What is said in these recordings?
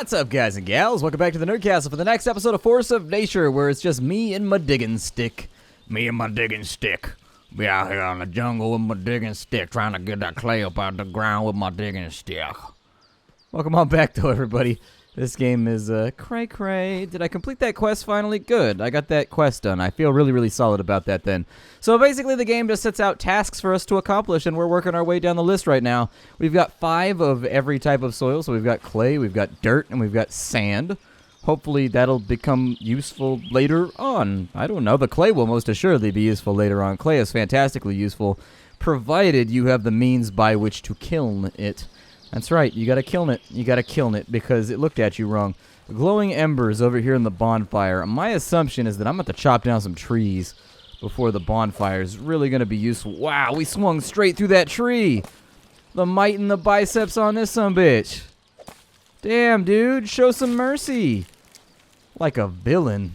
What's up, guys and gals? Welcome back to the Nerdcastle for the next episode of Force of Nature, where it's just me and my digging stick. Me and my digging stick. Be out here in the jungle with my digging stick, trying to get that clay up out the ground with my digging stick. Welcome on back, though, everybody. This game is, cray-cray. Did I complete that quest finally? Good. I got that quest done. I feel really, really solid about that then. So basically the game just sets out tasks for us to accomplish, and we're working our way down the list right now. We've got 5 of every type of soil. So we've got clay, we've got dirt, and we've got sand. Hopefully that'll become useful later on. I don't know. The clay will most assuredly be useful later on. Clay is fantastically useful, provided you have the means by which to kiln it. That's right, you gotta kiln it. You gotta kiln it because it looked at you wrong. Glowing embers over here in the bonfire. My assumption is that I'm going to chop down some trees before the bonfire is really gonna be useful. Wow, we swung straight through that tree. The might and the biceps on this sumbitch. Damn, dude, show some mercy. Like a villain.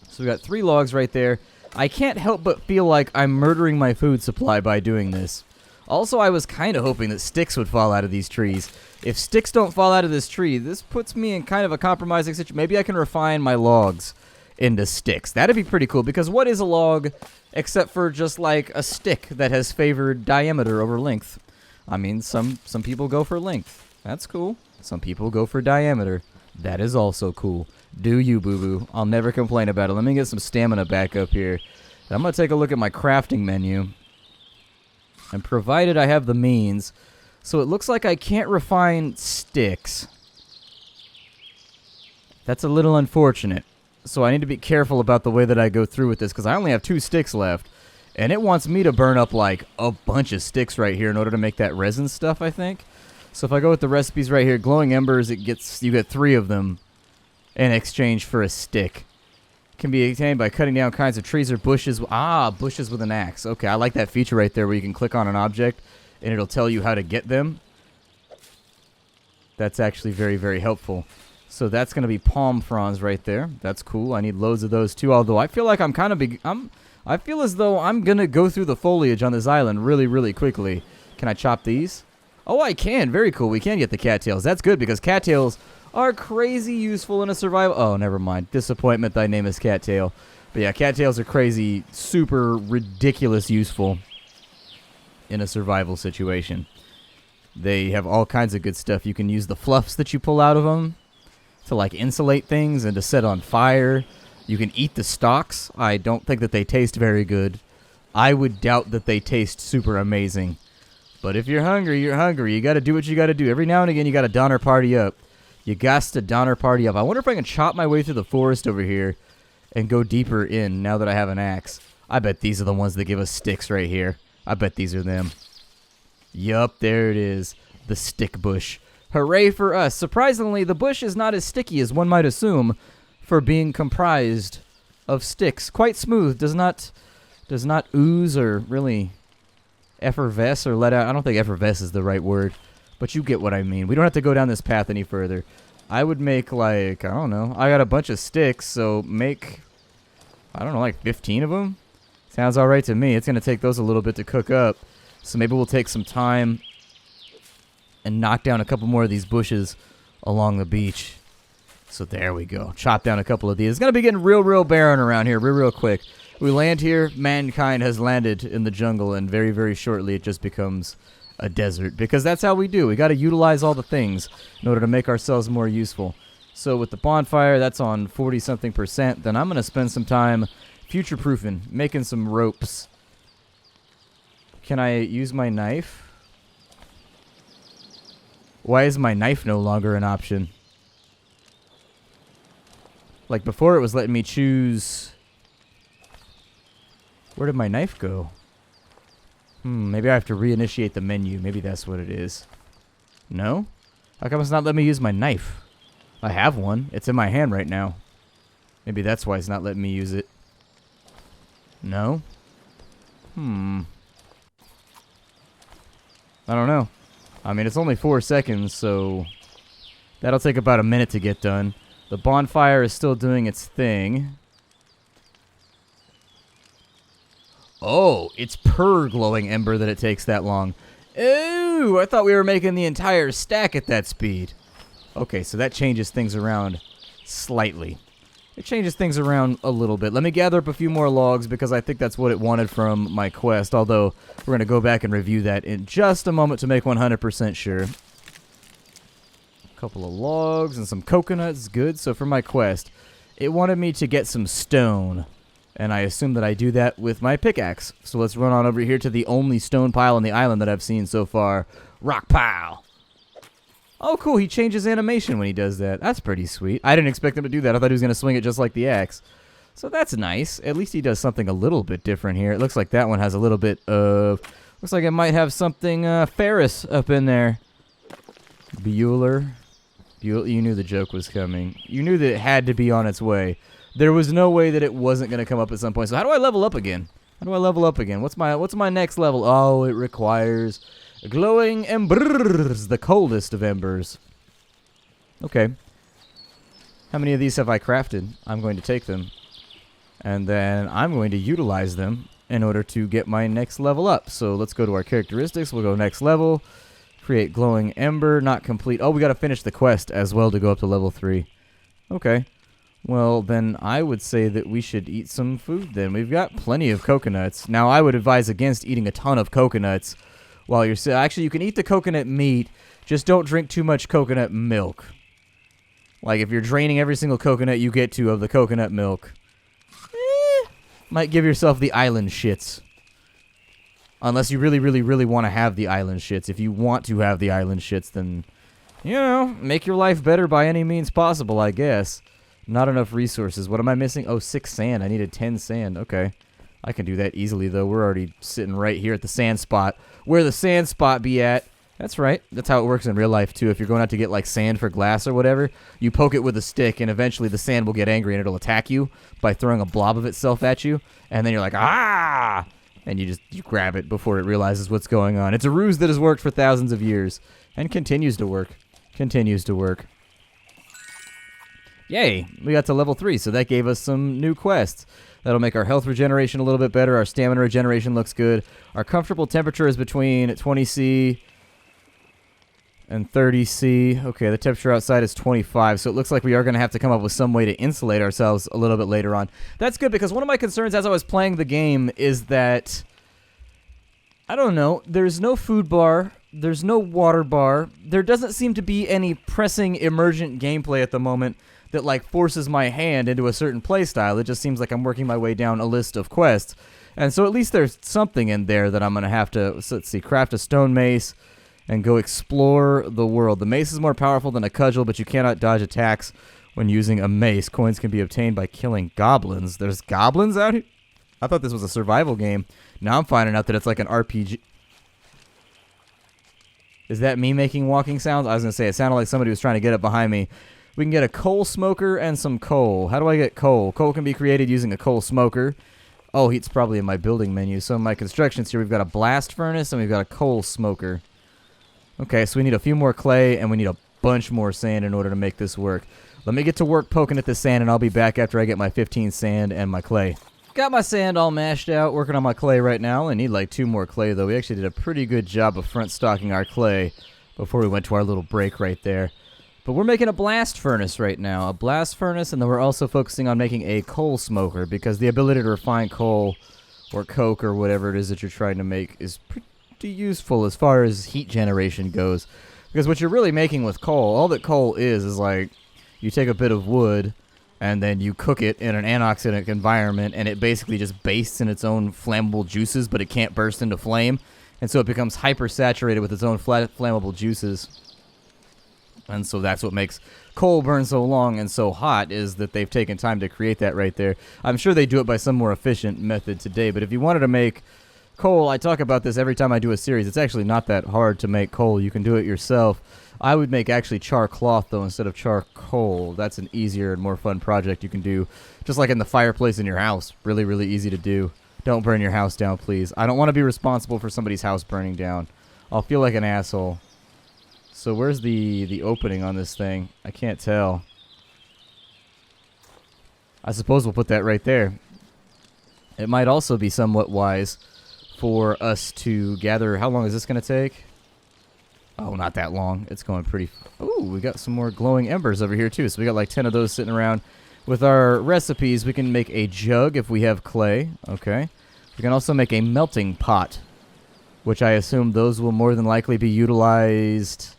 So we got 3 logs right there. I can't help but feel like I'm murdering my food supply by doing this. Also, I was kind of hoping that sticks would fall out of these trees. If sticks don't fall out of this tree, this puts me in kind of a compromising situation. Maybe I can refine my logs into sticks. That'd be pretty cool, because what is a log except for just like a stick that has favored diameter over length? I mean, some people go for length. That's cool. Some people go for diameter. That is also cool. Do you, boo-boo. I'll never complain about it. Let me get some stamina back up here. I'm going to take a look at my crafting menu. And provided I have the means, so it looks like I can't refine sticks. That's a little unfortunate. So I need to be careful about the way that I go through with this, because I only have 2 sticks left. And it wants me to burn up like a bunch of sticks right here in order to make that resin stuff, I think. So if I go with the recipes right here, glowing embers, you get 3 of them in exchange for a stick. Can be obtained by cutting down kinds of trees or bushes. Bushes with an axe. Okay, I like that feature right there where you can click on an object and it'll tell you how to get them. That's actually very, very helpful. So that's going to be palm fronds right there. That's cool. I need loads of those too, although I feel like I feel as though I'm going to go through the foliage on this island really, really quickly. Can I chop these? Oh, I can. Very cool. We can get the cattails. That's good because cattails are crazy useful in a survival. Oh, never mind. Disappointment, thy name is Cattail. But yeah, cattails are crazy, super ridiculous useful in a survival situation. They have all kinds of good stuff. You can use the fluffs that you pull out of them to like insulate things and to set on fire. You can eat the stalks. I don't think that they taste very good. I would doubt that they taste super amazing. But if you're hungry, you're hungry. You got to do what you got to do. Every now and again, you got to donner party up. You got to donner party up. I wonder if I can chop my way through the forest over here and go deeper in now that I have an axe. I bet these are the ones that give us sticks right here. I bet these are them. Yup, there it is. The stick bush. Hooray for us. Surprisingly, the bush is not as sticky as one might assume for being comprised of sticks. Quite smooth. Does not ooze or really effervesce or let out. I don't think effervesce is the right word. But you get what I mean. We don't have to go down this path any further. I would make like, I don't know. I got a bunch of sticks, so make, I don't know, like 15 of them? Sounds alright to me. It's going to take those a little bit to cook up. So maybe we'll take some time and knock down a couple more of these bushes along the beach. So there we go. Chop down a couple of these. It's going to be getting real barren around here real quick. We land here. Mankind has landed in the jungle, and very, very shortly it just becomes a desert, because that's how we do. We got to utilize all the things in order to make ourselves more useful. So with the bonfire, that's on 40-something%. Then I'm going to spend some time future-proofing, making some ropes. Can I use my knife? Why is my knife no longer an option? Like before it was letting me choose. Where did my knife go? Maybe I have to reinitiate the menu. Maybe that's what it is. No? How come it's not letting me use my knife? I have one. It's in my hand right now. Maybe that's why it's not letting me use it. No? I don't know. I mean, it's only 4 seconds, so that'll take about a minute to get done. The bonfire is still doing its thing. Oh, it's per glowing ember that it takes that long. Ooh, I thought we were making the entire stack at that speed. Okay, so that changes things around slightly. It changes things around a little bit. Let me gather up a few more logs because I think that's what it wanted from my quest, although we're going to go back and review that in just a moment to make 100% sure. A couple of logs and some coconuts, good. So for my quest, it wanted me to get some stone, and I assume that I do that with my pickaxe. So let's run on over here to the only stone pile on the island that I've seen so far. Rock pile. Oh, cool. He changes animation when he does that. That's pretty sweet. I didn't expect him to do that. I thought he was going to swing it just like the axe. So that's nice. At least he does something a little bit different here. It looks like that one has a little bit of... Looks like it might have something Ferris up in there. Bueller. You knew the joke was coming. You knew that it had to be on its way. There was no way that it wasn't going to come up at some point. So how do I level up again? How do I level up again? What's my next level? Oh, it requires... glowing embers, the coldest of embers. Okay. How many of these have I crafted? I'm going to take them. And then I'm going to utilize them in order to get my next level up. So let's go to our characteristics. We'll go next level. Create glowing ember, not complete. Oh, we got to finish the quest as well to go up to level 3. Okay. Well, then I would say that we should eat some food then. We've got plenty of coconuts. Now, I would advise against eating a ton of coconuts while you're actually, you can eat the coconut meat, just don't drink too much coconut milk. Like, if you're draining every single coconut you get to of the coconut milk, might give yourself the island shits. Unless you really, really, really want to have the island shits. If you want to have the island shits, then, you know, make your life better by any means possible, I guess. Not enough resources. What am I missing? Oh, 6 sand. I needed 10 sand. Okay. I can do that easily, though. We're already sitting right here at the sand spot. Where the sand spot be at. That's right. That's how it works in real life, too. If you're going out to get, like, sand for glass or whatever, you poke it with a stick, and eventually the sand will get angry, and it'll attack you by throwing a blob of itself at you. And then you're like, ah! And you grab it before it realizes what's going on. It's a ruse that has worked for thousands of years. And continues to work. Continues to work. Yay! We got to level 3, so that gave us some new quests. That'll make our health regeneration a little bit better. Our stamina regeneration looks good. Our comfortable temperature is between 20°C and 30°C. Okay, the temperature outside is 25, so it looks like we are going to have to come up with some way to insulate ourselves a little bit later on. That's good, because one of my concerns as I was playing the game is that, I don't know, there's no food bar, there's no water bar, there doesn't seem to be any pressing emergent gameplay at the moment that, like, forces my hand into a certain playstyle. It just seems like I'm working my way down a list of quests. And so at least there's something in there that I'm going to have to, so let's see, craft a stone mace and go explore the world. The mace is more powerful than a cudgel, but you cannot dodge attacks when using a mace. Coins can be obtained by killing goblins. There's goblins out here? I thought this was a survival game. Now I'm finding out that it's like an RPG. Is that me making walking sounds? I was going to say, it sounded like somebody was trying to get up behind me. We can get a coal smoker and some coal. How do I get coal? Coal can be created using a coal smoker. Oh, it's probably in my building menu. So in my constructions here, we've got a blast furnace and we've got a coal smoker. Okay, so we need a few more clay and we need a bunch more sand in order to make this work. Let me get to work poking at the sand, and I'll be back after I get my 15 sand and my clay. Got my sand all mashed out, working on my clay right now. I need like 2 more clay, though. We actually did a pretty good job of front stocking our clay before we went to our little break right there. But we're making a blast furnace right now. A blast furnace, and then we're also focusing on making a coal smoker, because the ability to refine coal or coke or whatever it is that you're trying to make is pretty useful as far as heat generation goes. Because what you're really making with coal, all that coal is like you take a bit of wood and then you cook it in an anoxic environment, and it basically just bastes in its own flammable juices, but it can't burst into flame. And so it becomes hyper-saturated with its own flammable juices. And so that's what makes coal burn so long and so hot, is that they've taken time to create that right there. I'm sure they do it by some more efficient method today, but if you wanted to make coal, I talk about this every time I do a series. It's actually not that hard to make coal. You can do it yourself. I would make actually char cloth, though, instead of charcoal. That's an easier and more fun project you can do, just like in the fireplace in your house. Really, really easy to do. Don't burn your house down, please. I don't want to be responsible for somebody's house burning down. I'll feel like an asshole. So where's the opening on this thing? I can't tell. I suppose we'll put that right there. It might also be somewhat wise for us to gather. How long is this going to take? Oh, not that long. It's going pretty... Ooh, we got some more glowing embers over here, too. So we got like 10 of those sitting around. With our recipes, we can make a jug if we have clay. Okay. We can also make a melting pot, which I assume those will more than likely be utilized...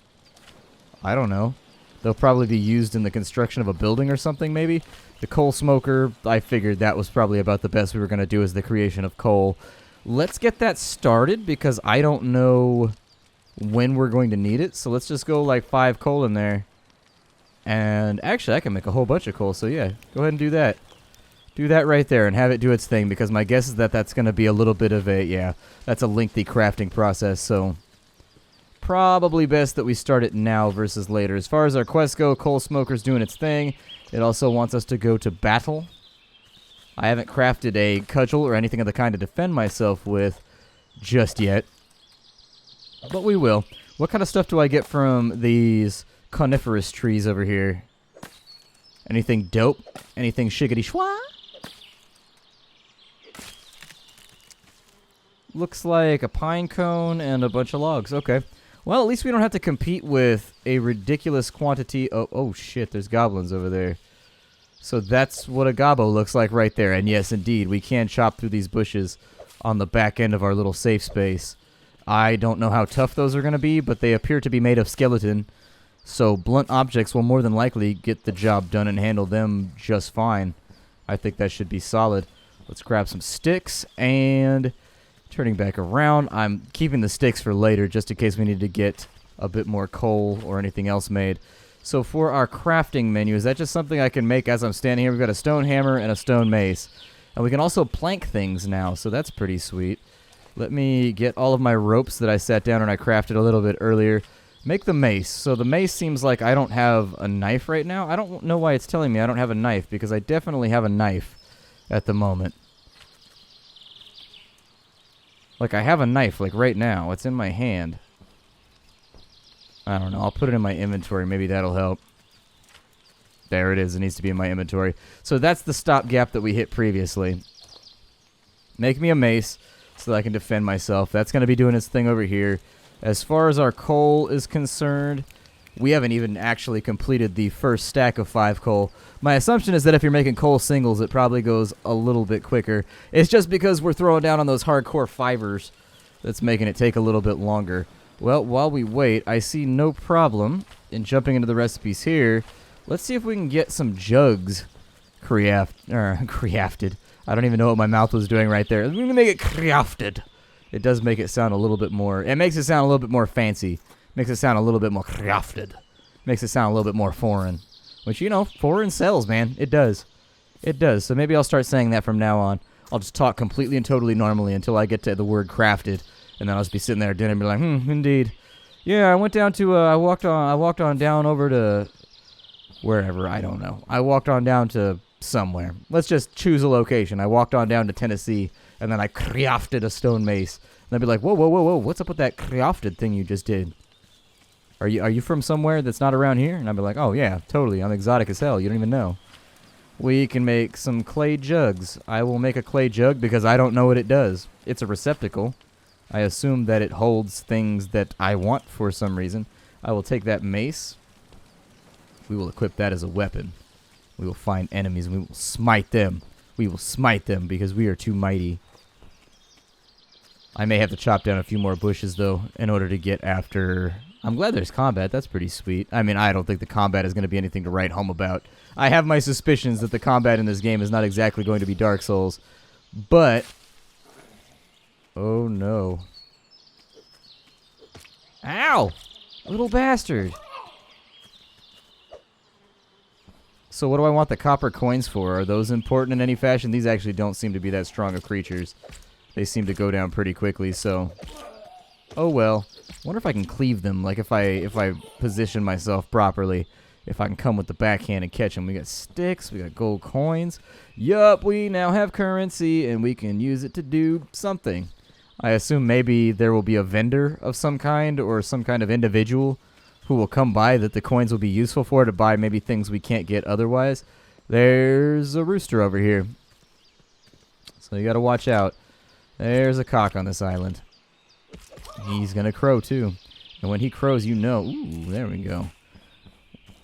I don't know. They'll probably be used in the construction of a building or something, maybe. The coal smoker, I figured that was probably about the best we were going to do, is the creation of coal. Let's get that started, because I don't know when we're going to need it. So let's just go like 5 coal in there. And actually, I can make a whole bunch of coal, so yeah, go ahead and do that. Do that right there and have it do its thing, because my guess is that that's going to be a little bit of a, yeah, that's a lengthy crafting process, so probably best that we start it now versus later. As far as our quests go, coal smoker's doing its thing. It also wants us to go to battle. I haven't crafted a cudgel or anything of the kind to defend myself with just yet, but we will. What kind of stuff do I get from these coniferous trees over here? Anything dope? Anything shiggity schwa? Looks like a pine cone and a bunch of logs. Okay. Well, at least we don't have to compete with a ridiculous quantity of... Oh, shit, there's goblins over there. So that's what a gobbo looks like right there. And yes, indeed, we can chop through these bushes on the back end of our little safe space. I don't know how tough those are going to be, but they appear to be made of skeleton. So blunt objects will more than likely get the job done and handle them just fine. I think that should be solid. Let's grab some sticks and... Turning back around, I'm keeping the sticks for later just in case we need to get a bit more coal or anything else made. So for our crafting menu, is that just something I can make as I'm standing here? We've got a stone hammer and a stone mace. And we can also plank things now, so that's pretty sweet. Let me get all of my ropes that I sat down and I crafted a little bit earlier. Make the mace. So the mace seems like I don't have a knife right now. I don't know why it's telling me I don't have a knife, because I definitely have a knife at the moment. Like, I have a knife, like, right now. It's in my hand. I don't know. I'll put it in my inventory. Maybe that'll help. There it is. It needs to be in my inventory. So that's the stopgap that we hit previously. Make me a mace so that I can defend myself. That's going to be doing its thing over here. As far as our coal is concerned, we haven't even actually completed the first stack of 5 coal. My assumption is that if you're making coal singles, it probably goes a little bit quicker. It's just because we're throwing down on those hardcore fibers that's making it take a little bit longer. Well, while we wait, I see no problem in jumping into the recipes here. Let's see if we can get some jugs crafted. I don't even know what my mouth was doing right there. We're going to make it crafted. It does make it sound a little bit more... It makes it sound a little bit more fancy. Makes it sound a little bit more crafted. Makes it sound a little bit more foreign. Which, you know, foreign sells, man. It does. It does. So maybe I'll start saying that from now on. I'll just talk completely and totally normally until I get to the word crafted. And then I'll just be sitting there at dinner and be like, indeed. Yeah, I went down to, I walked on down over to wherever, I don't know. I walked on down to somewhere. Let's just choose a location. I walked on down to Tennessee, and then I crafted a stone mace. And I'd be like, whoa, whoa, whoa, whoa, what's up with that crafted thing you just did? Are you from somewhere that's not around here? And I'd be like, oh yeah, totally. I'm exotic as hell. You don't even know. We can make some clay jugs. I will make a clay jug because I don't know what it does. It's a receptacle. I assume that it holds things that I want for some reason. I will take that mace. We will equip that as a weapon. We will find enemies and we will smite them. We will smite them because we are too mighty. I may have to chop down a few more bushes, though, in order to get after... I'm glad there's combat. That's pretty sweet. I mean, I don't think the combat is going to be anything to write home about. I have my suspicions that the combat in this game is not exactly going to be Dark Souls. But... Oh, no. Ow! Little bastard. So what do I want the copper coins for? Are those important in any fashion? These actually don't seem to be that strong of creatures. They seem to go down pretty quickly, so... Oh well. Wonder if I can cleave them, like if I position myself properly. If I can come with the backhand and catch them. We got sticks, we got gold coins. Yup, we now have currency, and we can use it to do something. I assume maybe there will be a vendor of some kind, or some kind of individual who will come by that the coins will be useful for to buy maybe things we can't get otherwise. There's a rooster over here. So you gotta watch out. There's a cock on this island. He's gonna crow too. And when he crows, you know. Ooh, there we go.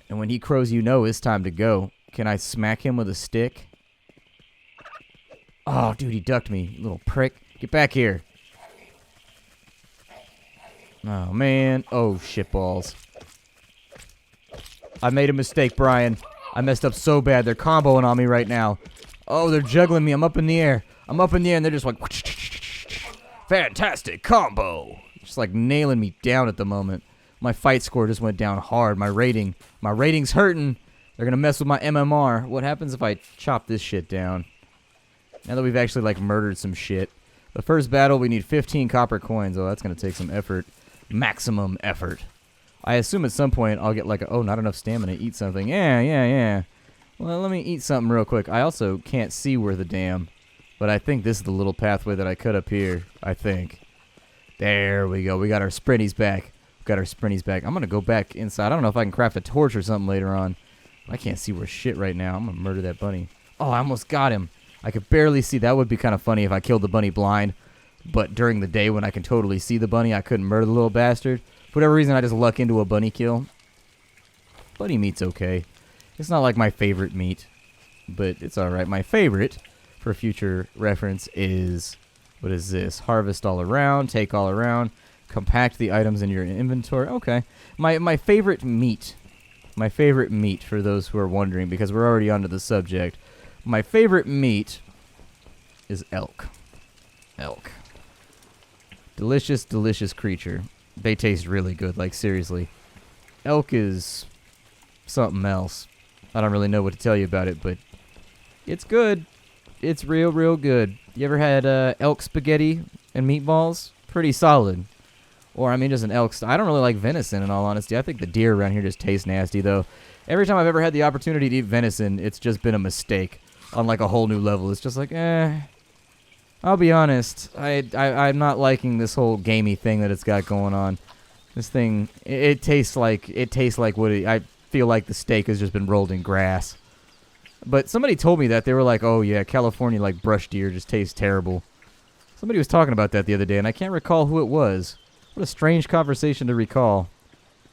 And when he crows, you know it's time to go. Can I smack him with a stick? Oh, dude, he ducked me, little prick. Get back here. Oh, man. Oh, shitballs. I made a mistake, Brian. I messed up so bad. They're comboing on me right now. Oh, they're juggling me. I'm up in the air. I'm up in the air, and they're just like... Fantastic combo. Just like nailing me down at the moment. My fight score just went down hard. My rating's hurting. They're going to mess with my MMR. What happens if I chop this shit down? Now that we've actually, like, murdered some shit. The first battle, we need 15 copper coins. Oh, that's going to take some effort. Maximum effort. I assume at some point I'll get, like, oh, not enough stamina. Eat something. Yeah. Well, let me eat something real quick. I also can't see where the damn... But I think this is the little pathway that I cut up here. I think. There we go. We got our sprinties back. I'm going to go back inside. I don't know if I can craft a torch or something later on. I can't see where shit right now. I'm going to murder that bunny. Oh, I almost got him. I could barely see. That would be kind of funny if I killed the bunny blind. But during the day when I can totally see the bunny, I couldn't murder the little bastard. For whatever reason, I just luck into a bunny kill. Bunny meat's okay. It's not like my favorite meat. But it's alright. My favorite, for future reference, is... What is this? Harvest all around. Take all around. Compact the items in your inventory. Okay. My favorite meat. My favorite meat, for those who are wondering, because we're already onto the subject. My favorite meat is elk. Elk. Delicious, delicious creature. They taste really good, like seriously. Elk is something else. I don't really know what to tell you about it, but it's good. It's real, real good. You ever had elk spaghetti and meatballs? Pretty solid. Or, I mean, just an elk. I don't really like venison, in all honesty. I think the deer around here just taste nasty, though. Every time I've ever had the opportunity to eat venison, it's just been a mistake on, like, a whole new level. It's just like, I'll be honest. I'm not liking this whole gamey thing that it's got going on. This thing, it tastes like what I feel like the steak has just been rolled in grass. But somebody told me that. They were like, oh, yeah, California, like, brush deer just tastes terrible. Somebody was talking about that the other day, and I can't recall who it was. What a strange conversation to recall.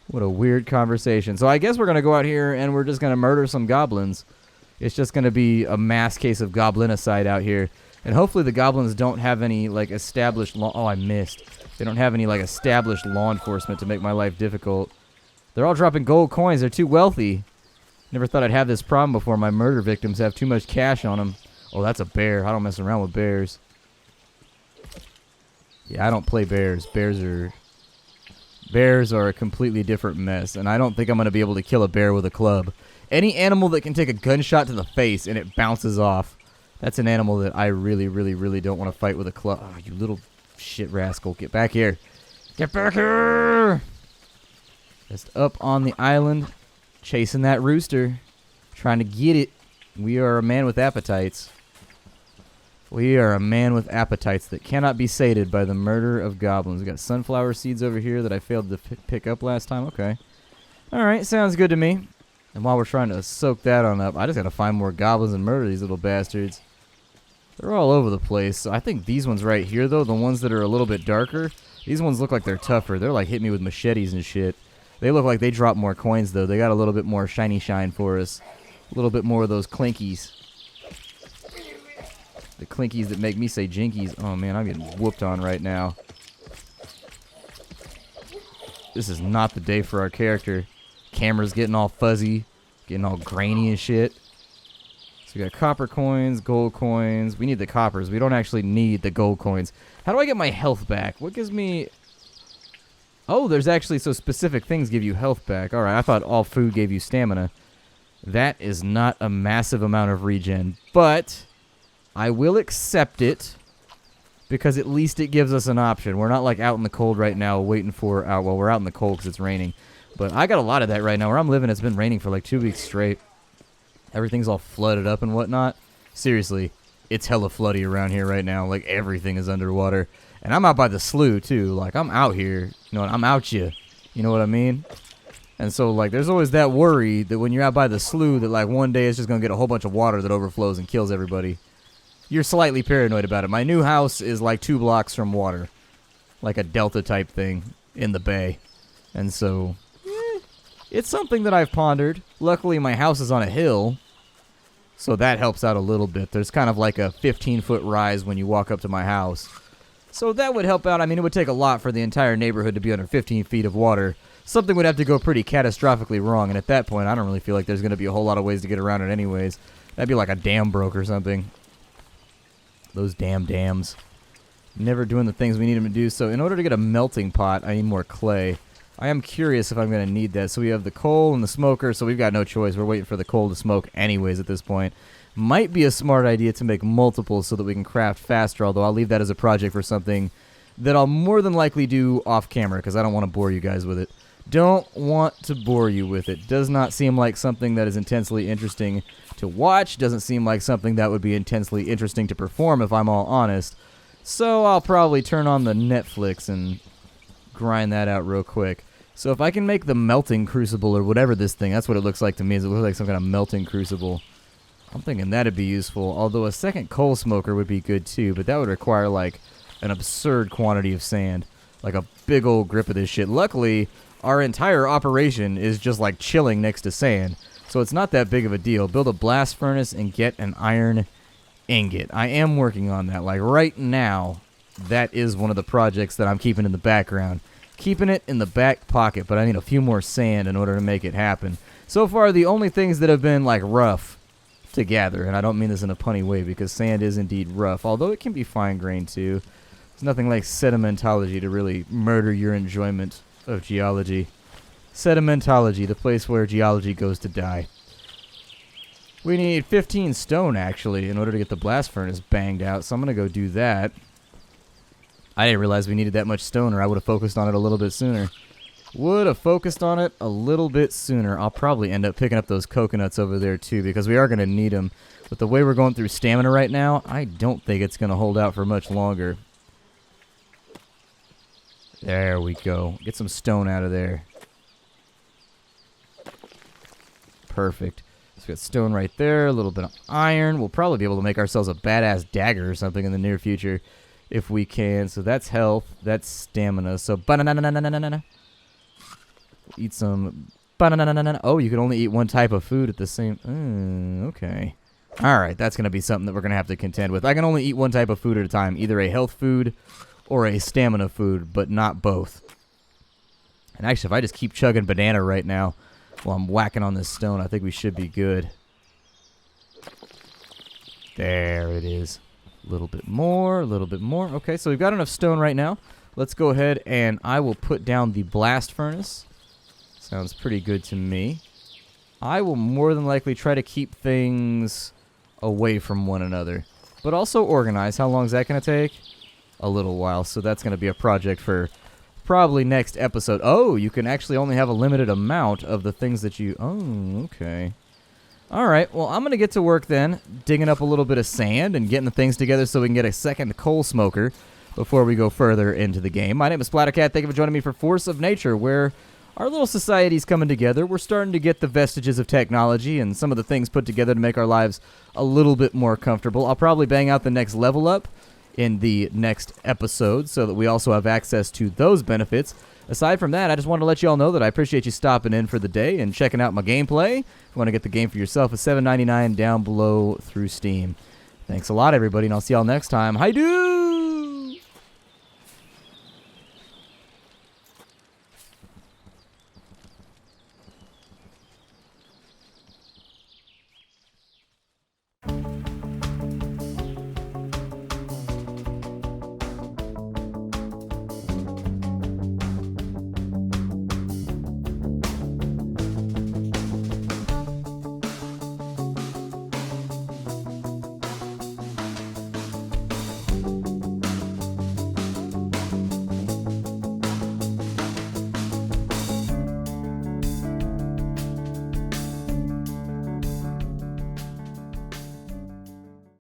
What a weird conversation. So I guess we're going to go out here, and we're just going to murder some goblins. It's just going to be a mass case of goblinicide out here. And hopefully the goblins don't have any, like, established law... Oh, I missed. They don't have any, like, established law enforcement to make my life difficult. They're all dropping gold coins. They're too wealthy. Never thought I'd have this problem before. My murder victims have too much cash on them. Oh, that's a bear. I don't mess around with bears. Yeah, I don't play bears. Bears are a completely different mess, and I don't think I'm going to be able to kill a bear with a club. Any animal that can take a gunshot to the face and it bounces off, that's an animal that I really, really, really don't want to fight with a club. Oh, you little shit rascal. Get back here. Get back here! Just up on the island, chasing that rooster, trying to get it. We are a man with appetites. We are a man with appetites that cannot be sated by the murder of goblins. We got sunflower seeds over here that I failed to pick up last time. Okay. Alright, sounds good to me. And while we're trying to soak that on up, I just gotta find more goblins and murder these little bastards. They're all over the place. So I think these ones right here, though, the ones that are a little bit darker, these ones look like they're tougher. They're like hitting me with machetes and shit. They look like they drop more coins, though. They got a little bit more shiny shine for us. A little bit more of those clinkies. The clinkies that make me say jinkies. Oh, man, I'm getting whooped on right now. This is not the day for our character. Camera's getting all fuzzy, getting all grainy and shit. So we got copper coins, gold coins. We need the coppers. We don't actually need the gold coins. How do I get my health back? What gives me... Oh, there's actually... So specific things give you health back. All right, I thought all food gave you stamina. That is not a massive amount of regen, but... I will accept it because at least it gives us an option. We're not like out in the cold right now waiting for... well, we're out in the cold because it's raining. But I got a lot of that right now. Where I'm living, it's been raining for like 2 weeks straight. Everything's all flooded up and whatnot. Seriously, it's hella floody around here right now. Like everything is underwater. And I'm out by the slough too. Like I'm out here. You know, I'm out you. You know what I mean? And so like there's always that worry that when you're out by the slough that like one day it's just going to get a whole bunch of water that overflows and kills everybody. You're slightly paranoid about it. My new house is like 2 blocks from water. Like a delta type thing in the bay. And so, it's something that I've pondered. Luckily, my house is on a hill, so that helps out a little bit. There's kind of like a 15-foot rise when you walk up to my house. So that would help out. I mean, it would take a lot for the entire neighborhood to be under 15 feet of water. Something would have to go pretty catastrophically wrong, and at that point, I don't really feel like there's going to be a whole lot of ways to get around it anyways. That'd be like a dam broke or something. Those damn dams. Never doing the things we need them to do. So in order to get a melting pot, I need more clay. I am curious if I'm going to need that. So we have the coal and the smoker, so we've got no choice. We're waiting for the coal to smoke anyways at this point. Might be a smart idea to make multiples so that we can craft faster, although I'll leave that as a project for something that I'll more than likely do off camera because I don't want to bore you guys with it. Don't want to bore you with it. Does not seem like something that is intensely interesting to watch. Doesn't seem like something that would be intensely interesting to perform if I'm all honest. So I'll probably turn on the Netflix and grind that out real quick. So if I can make the melting crucible or whatever this thing, that's what it looks like to me. It looks like some kind of melting crucible. I'm thinking that'd be useful. Although a second coal smoker would be good too, but that would require like an absurd quantity of sand. Like a big old grip of this shit. Luckily, our entire operation is just like chilling next to sand. So it's not that big of a deal. Build a blast furnace and get an iron ingot. I am working on that. Like right now, that is one of the projects that I'm keeping in the background. Keeping it in the back pocket, but I need a few more sand in order to make it happen. So far, the only things that have been like rough to gather, and I don't mean this in a punny way because sand is indeed rough, although it can be fine-grained too. There's nothing like sedimentology to really murder your enjoyment of geology. Sedimentology, the place where geology goes to die. We need 15 stone, actually, in order to get the blast furnace banged out, so I'm going to go do that. I didn't realize we needed that much stone, or I would have focused on it a little bit sooner. Would have focused on it a little bit sooner. I'll probably end up picking up those coconuts over there, too, because we are going to need them. But the way we're going through stamina right now, I don't think it's going to hold out for much longer. There we go. Get some stone out of there. Perfect. So we got stone right there, a little bit of iron. We'll probably be able to make ourselves a badass dagger or something in the near future if we can. So that's health, that's stamina. So banana. Eat some banana. Oh, you can only eat one type of food at the same. Okay. All right, that's gonna be something that we're gonna have to contend with. I can only eat one type of food at a time, either a health food or a stamina food, but not both. And actually, if I just keep chugging banana right now while I'm whacking on this stone, I think we should be good. There it is. A little bit more, a little bit more. Okay, so we've got enough stone right now. Let's go ahead and I will put down the blast furnace. Sounds pretty good to me. I will more than likely try to keep things away from one another, but also organize. How long is that going to take? A little while, so that's going to be a project for probably next episode. Oh, you can actually only have a limited amount of the things that you... Oh, okay. Alright, well, I'm going to get to work then, digging up a little bit of sand and getting the things together so we can get a second coal smoker before we go further into the game. My name is Splattercat. Thank you for joining me for Force of Nature, where our little society's coming together. We're starting to get the vestiges of technology and some of the things put together to make our lives a little bit more comfortable. I'll probably bang out the next level up in the next episode so that we also have access to those benefits. Aside from that, I just wanted to let you all know that I appreciate you stopping in for the day and checking out my gameplay. If you want to get the game for yourself, it's $7.99 down below through Steam. Thanks a lot, everybody, and I'll see y'all next time. Hi, dude!